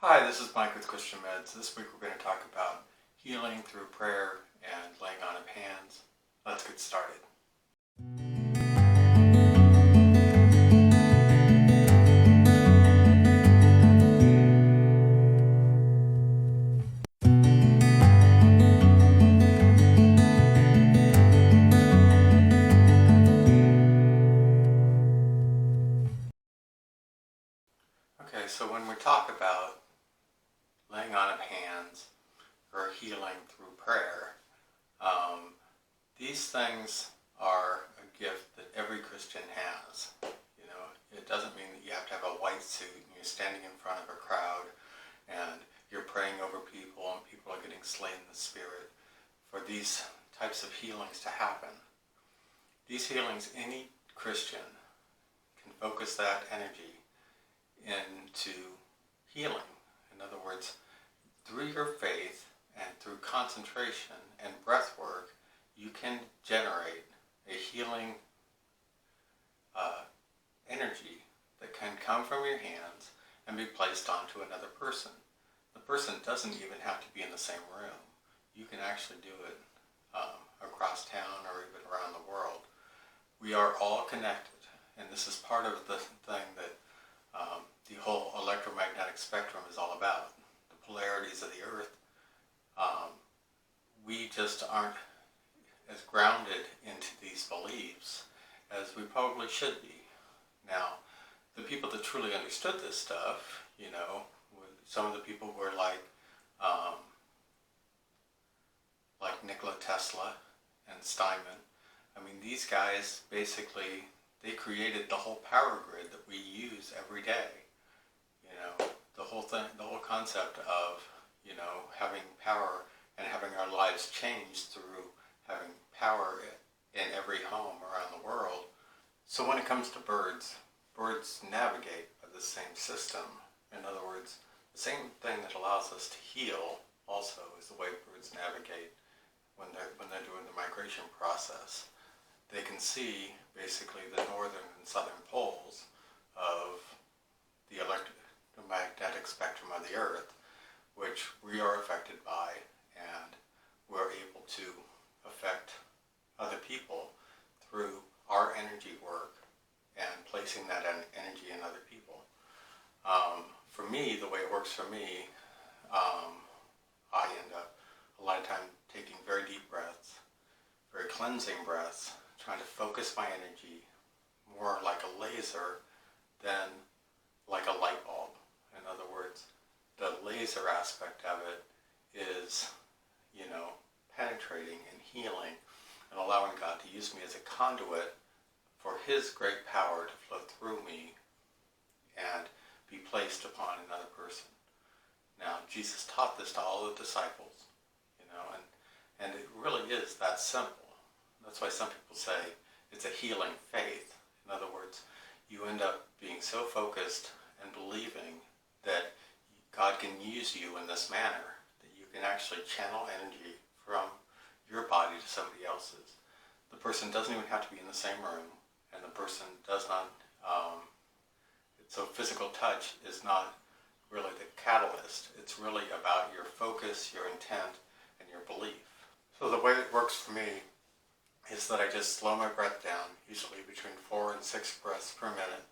Hi, this is Mike with Christian Meds. This week we're going to talk about healing through prayer and laying on of hands. Let's get started. Okay, so when we talk about laying on of hands or healing through prayer, these things are a gift that every Christian has. You know, it doesn't mean that you have to have a white suit and you're standing in front of a crowd and you're praying over people and people are getting slain in the spirit for these types of healings to happen. These healings, any Christian can focus that energy into healing. In other words, through your faith and through concentration and breath work, you can generate a healing energy that can come from your hands and be placed onto another person. The person doesn't even have to be in the same room. You can actually do it across town or even around the world. We are all connected, and this is part of the thing that the whole electromagnetic spectrum is all about. The polarities of the earth. We just aren't as grounded into these beliefs as we probably should be. Now, the people that truly understood this stuff, you know, some of the people were like Nikola Tesla and Steinman. I mean, these guys basically, they created the whole power grid that we use every day. You know, the whole thing, the whole concept of, you know, having power and having our lives changed through having power in every home around the world. So when it comes to birds, birds navigate by the same system. In other words, the same thing that allows us to heal also is the way birds navigate when they're doing the migration process. They can see basically the northern and southern poles of the electromagnetic spectrum of the earth, which we are affected by, and we're able to affect other people through our energy work and placing that energy in other people. For me, the way it works for me, I end up a lot of time taking very deep breaths, very cleansing breaths, trying to focus my energy more like a laser than like a light bulb. In other words, the laser aspect of it is, you know, penetrating and healing and allowing God to use me as a conduit for His great power to flow through me and be placed upon another person. Now, Jesus taught this to all the disciples, you know, and it really is that simple. That's why some people say it's a healing faith. In other words, you end up being so focused and believing that God can use you in this manner, that you can actually channel energy from your body to somebody else's. The person doesn't even have to be in the same room, and the person does not, so physical touch is not really the catalyst. It's really about your focus, your intent, and your belief. So the way it works for me is that I just slow my breath down, usually between 4 and 6 breaths per minute.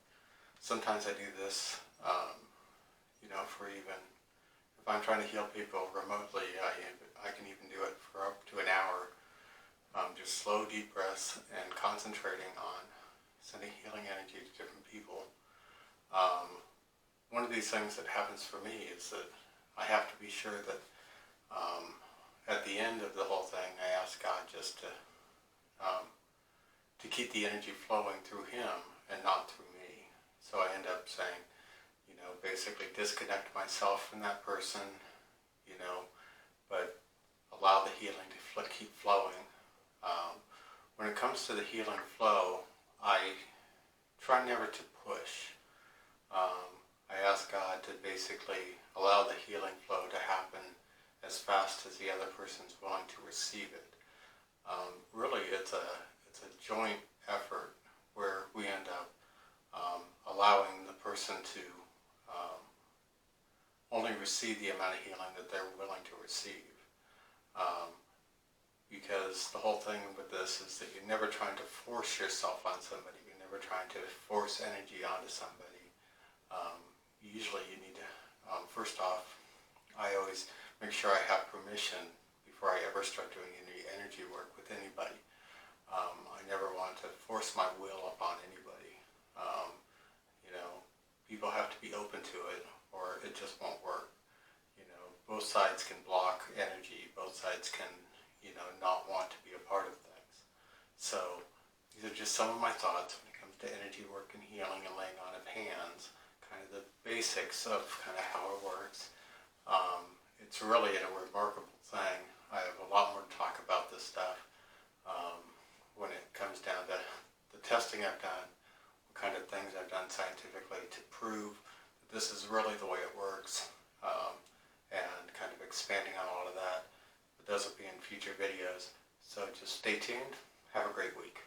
Sometimes I do this, you know, for even, if I'm trying to heal people remotely, I can even do it for up to an hour. Just slow, deep breaths and concentrating on sending healing energy to different people. One of these things that happens for me is that I have to be sure that at the end of the whole thing, I ask God just to keep the energy flowing through Him and not through me. So I end up saying, you know, basically disconnect myself from that person, you know, but allow the healing to keep flowing. When it comes to the healing flow, I try never to push. I ask God to basically allow the healing flow to happen as fast as the other person's willing to receive it. Really, it's a joint effort where we end up allowing the person to only receive the amount of healing that they're willing to receive. Because the whole thing with this is that you're never trying to force yourself on somebody. You're never trying to force energy onto somebody. Usually you need to, first off, I always make sure I have permission before I ever start doing any energy work with anybody. I never want to force my will upon anybody. People have to be open to it or it just won't work. Both sides can block energy. Both sides can, not want to be a part of things. So these are just some of my thoughts when it comes to energy work and healing and laying on of hands, kind of the basics of kind of how it works. It's really a remarkable thing. I have a lot more to talk about this stuff when it comes down to the testing I've done, what kind of things I've done scientifically to prove that this is really the way it works, and kind of expanding on all of that. But those will be in future videos. So just stay tuned. Have a great week.